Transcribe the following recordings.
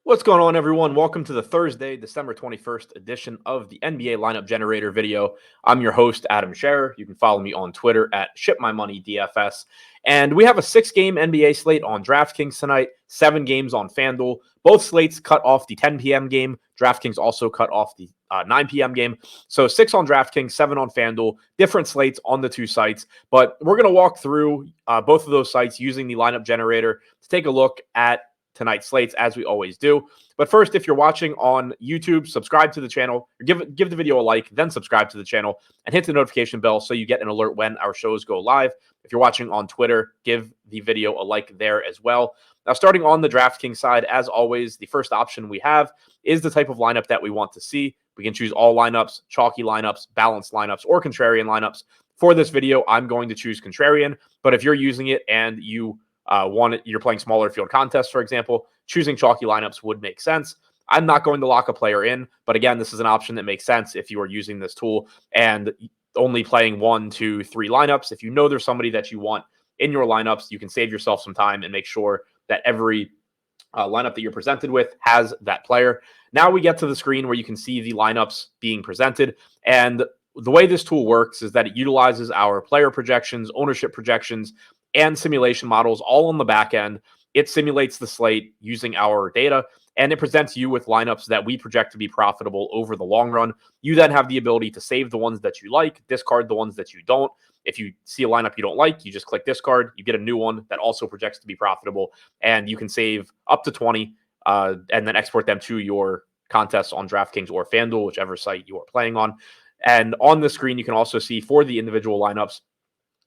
What's going on, everyone? Welcome to the Thursday, December 21st edition of the NBA Lineup Generator video. I'm your host, Adam Scherer. You can follow me on Twitter at ShipMyMoneyDFS. And we have a 6-game NBA slate on DraftKings tonight, 7 games on FanDuel. Both slates cut off the 10 p.m. game. DraftKings also cut off the 9 p.m. game. So 6 on DraftKings, 7 on FanDuel, different slates on the two sites. But we're going to walk through both of those sites using the Lineup Generator to take a look at tonight's slates, as we always do. But first, if you're watching on YouTube, subscribe to the channel, or give the video a like, then subscribe to the channel and hit the notification bell so you get an alert when our shows go live. If you're watching on Twitter, give the video a like there as well. Now, starting on the DraftKings side, as always, the first option we have is the type of lineup that we want to see. We can choose all lineups, chalky lineups, balanced lineups, or contrarian lineups. For this video, I'm going to choose contrarian, but if you're using it and you're playing smaller field contests, for example, choosing chalky lineups would make sense. I'm not going to lock a player in, but again, this is an option that makes sense if you are using this tool and only playing 1, 2, 3 lineups. If you know there's somebody that you want in your lineups, you can save yourself some time and make sure that every lineup that you're presented with has that player. Now we get to the screen where you can see the lineups being presented, and the way this tool works is that it utilizes our player projections, ownership projections, and simulation models all on the back end. It simulates the slate using our data, and it presents you with lineups that we project to be profitable over the long run. You then have the ability to save the ones that you like, discard the ones that you don't. If you see a lineup you don't like, you just click discard. You get a new one that also projects to be profitable, and you can save up to 20 and then export them to your contests on DraftKings or FanDuel, whichever site you are playing on. And on the screen, you can also see for the individual lineups,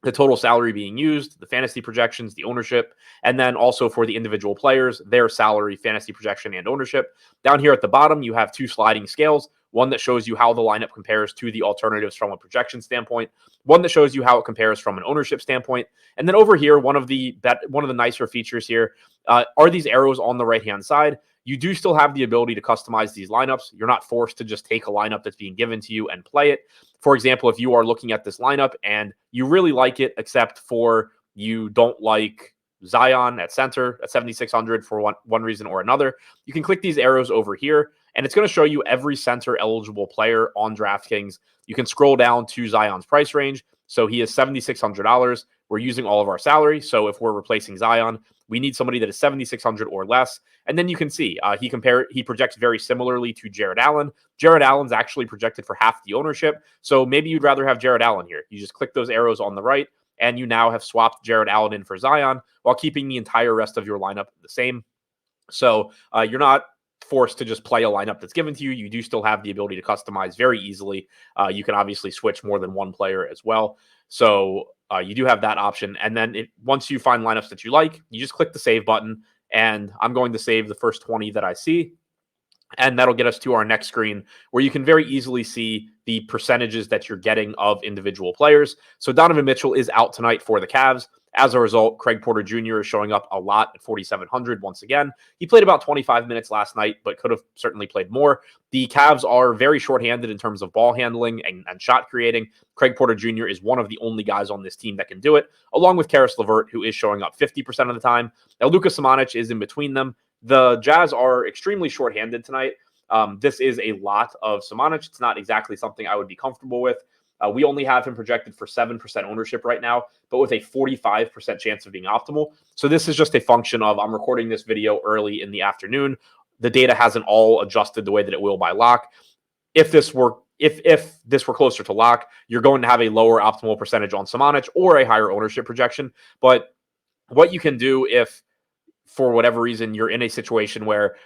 the total salary being used, the fantasy projections, the ownership, and then also for the individual players, their salary, fantasy projection, and ownership. Down here at the bottom, you have 2 sliding scales, one that shows you how the lineup compares to the alternatives from a projection standpoint, one that shows you how it compares from an ownership standpoint. And then over here, one of the nicer features here are these arrows on the right-hand side. You do still have the ability to customize these lineups. You're not forced to just take a lineup that's being given to you and play it. For example, if you are looking at this lineup and you really like it, except for you don't like Zion at center at 7,600 for one reason or another, you can click these arrows over here, and it's going to show you every center eligible player on DraftKings. You can scroll down to Zion's price range. So he is $7,600. We're using all of our salary. So if we're replacing Zion, we need somebody that is 7,600 or less. And then you can see he projects very similarly to Jared Allen. Jared Allen's actually projected for half the ownership. So maybe you'd rather have Jared Allen here. You just click those arrows on the right, and you now have swapped Jared Allen in for Zion while keeping the entire rest of your lineup the same. So you're not forced to just play a lineup that's given to you. You do still have the ability to customize very easily. You can obviously switch more than one player as well. So you do have that option. And then once you find lineups that you like, you just click the save button. And I'm going to save the first 20 that I see. And that'll get us to our next screen where you can very easily see the percentages that you're getting of individual players. So Donovan Mitchell is out tonight for the Cavs. As a result, Craig Porter Jr. is showing up a lot at 4,700 once again. He played about 25 minutes last night, but could have certainly played more. The Cavs are very shorthanded in terms of ball handling and shot creating. Craig Porter Jr. is one of the only guys on this team that can do it, along with Karis LeVert, who is showing up 50% of the time. Now, Luka Samanic is in between them. The Jazz are extremely shorthanded tonight. This is a lot of Samanic. It's not exactly something I would be comfortable with. We only have him projected for 7% ownership right now, but with a 45% chance of being optimal. So this is just a function of I'm recording this video early in the afternoon. The data hasn't all adjusted the way that it will by lock. If this were closer to lock, you're going to have a lower optimal percentage on Samanic or a higher ownership projection. But what you can do if, for whatever reason, you're in a situation where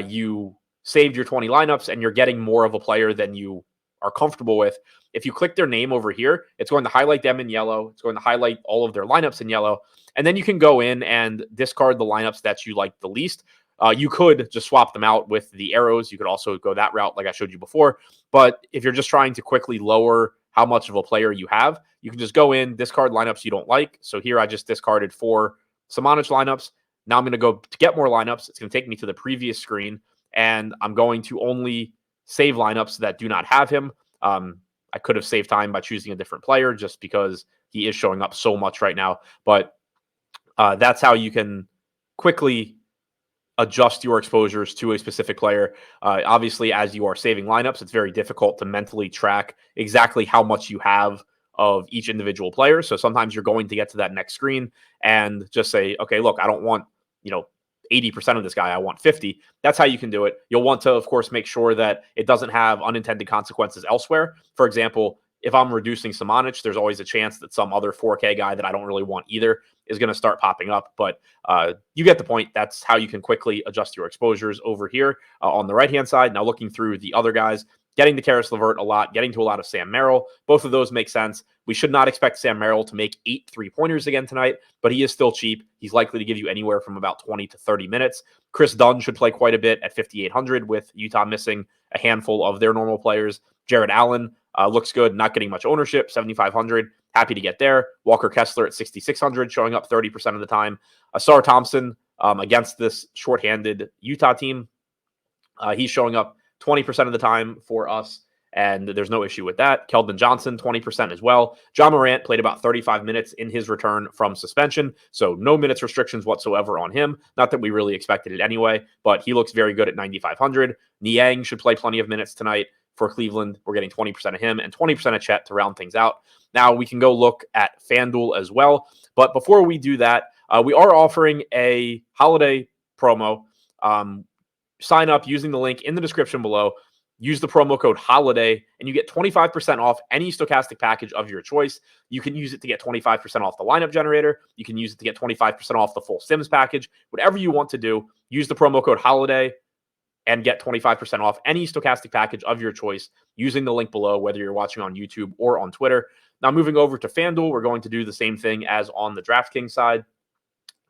you saved your 20 lineups and you're getting more of a player than you are comfortable with, if you click their name over here, it's going to highlight them in yellow. It's going to highlight all of their lineups in yellow. And then you can go in and discard the lineups that you like the least. You could just swap them out with the arrows. You could also go that route like I showed you before. But if you're just trying to quickly lower how much of a player you have, you can just go in, discard lineups you don't like. So here I just discarded 4 Samanic lineups. Now I'm going to go to get more lineups. It's going to take me to the previous screen, and I'm going to only save lineups that do not have him. I could have saved time by choosing a different player just because he is showing up so much right now. But that's how you can quickly adjust your exposures to a specific player. Obviously, as you are saving lineups, it's very difficult to mentally track exactly how much you have of each individual player. So sometimes you're going to get to that next screen and just say, okay, look, I don't want, 80% of this guy. I want 50. That's how you can do it. You'll want to, of course, make sure that it doesn't have unintended consequences elsewhere. For example, if I'm reducing Samanic, there's always a chance that some other 4K guy that I don't really want either is going to start popping up. But you get the point. That's how you can quickly adjust your exposures over here on the right-hand side. Now looking through the other guys, getting to Karis LeVert a lot, getting to a lot of Sam Merrill. Both of those make sense. We should not expect Sam Merrill to make 8 3-pointers again tonight, but he is still cheap. He's likely to give you anywhere from about 20 to 30 minutes. Chris Dunn should play quite a bit at 5,800 with Utah missing a handful of their normal players. Jared Allen looks good, not getting much ownership, 7,500. Happy to get there. Walker Kessler at 6,600, showing up 30% of the time. Asar Thompson against this shorthanded Utah team. He's showing up 20% of the time for us, and there's no issue with that. Keldon Johnson, 20% as well. John Morant played about 35 minutes in his return from suspension, so no minutes restrictions whatsoever on him. Not that we really expected it anyway, but he looks very good at 9,500. Niang should play plenty of minutes tonight for Cleveland. We're getting 20% of him and 20% of Chet to round things out. Now we can go look at FanDuel as well, but before we do that, we are offering a holiday promo. Sign up using the link in the description below. Use the promo code HOLIDAY, and you get 25% off any Stokastic package of your choice. You can use it to get 25% off the lineup generator. You can use it to get 25% off the full Sims package. Whatever you want to do, use the promo code HOLIDAY and get 25% off any Stokastic package of your choice using the link below, whether you're watching on YouTube or on Twitter. Now, moving over to FanDuel, we're going to do the same thing as on the DraftKings side.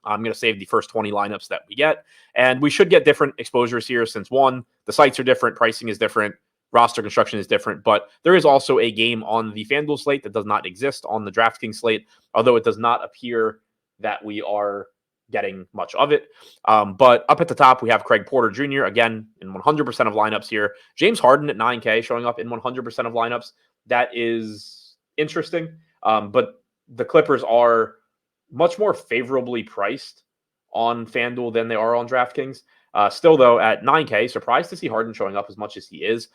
I'm going to save the first 20 lineups that we get. And we should get different exposures here since, one, the sites are different, pricing is different, roster construction is different. But there is also a game on the FanDuel slate that does not exist on the DraftKings slate, although it does not appear that we are getting much of it. But up at the top, we have Craig Porter Jr., again, in 100% of lineups here. James Harden at 9K showing up in 100% of lineups. That is interesting. But the Clippers are much more favorably priced on FanDuel than they are on DraftKings. Still, though, at 9K, surprised to see Harden showing up as much as he is.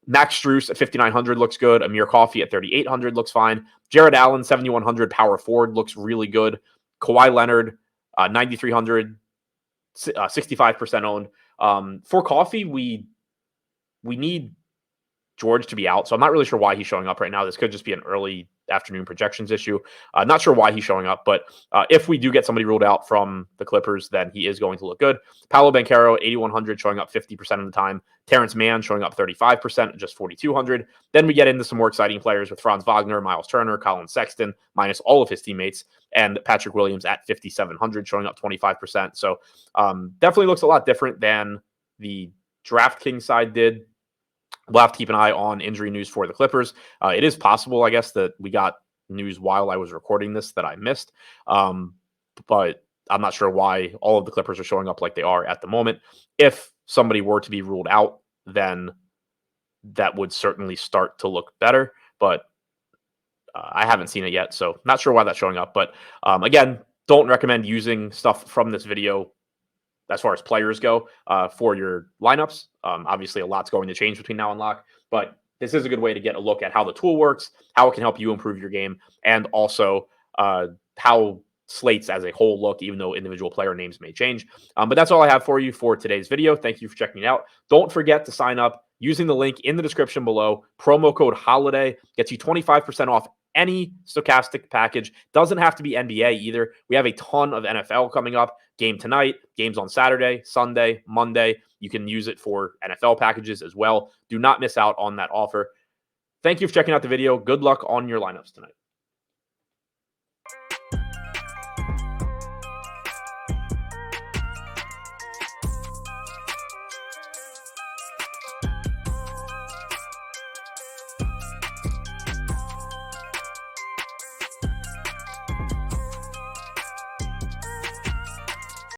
Max Strus at 5,900 looks good. Amir Coffey at 3,800 looks fine. Jared Allen, 7,100 power forward, looks really good. Kawhi Leonard, 9,300, 65% owned. For Coffey, we need George to be out, so I'm not really sure why he's showing up right now. This could just be an early afternoon projections issue. Not sure why he's showing up, but if we do get somebody ruled out from the Clippers, then he is going to look good. Paolo Banchero, 8,100, showing up 50% of the time. Terrence Mann showing up 35%, just 4,200. Then we get into some more exciting players with Franz Wagner, Miles Turner, Colin Sexton, minus all of his teammates, and Patrick Williams at 5,700, showing up 25%. So definitely looks a lot different than the DraftKings side did. We'll have to keep an eye on injury news for the Clippers. It is possible, I guess, that we got news while I was recording this that I missed. But I'm not sure why all of the Clippers are showing up like they are at the moment. If somebody were to be ruled out, then that would certainly start to look better. But I haven't seen it yet, so not sure why that's showing up. But again, don't recommend using stuff from this video as far as players go for your lineups. Obviously, a lot's going to change between now and lock, but this is a good way to get a look at how the tool works, how it can help you improve your game, and also how slates as a whole look, even though individual player names may change. But that's all I have for you for today's video. Thank you for checking it out. Don't forget to sign up using the link in the description below. Promo code HOLIDAY gets you 25% off any Stokastic package. Doesn't have to be NBA either. We have a ton of NFL coming up. Game tonight, games on Saturday, Sunday, Monday. You can use it for NFL packages as well. Do not miss out on that offer. Thank you for checking out the video. Good luck on your lineups tonight.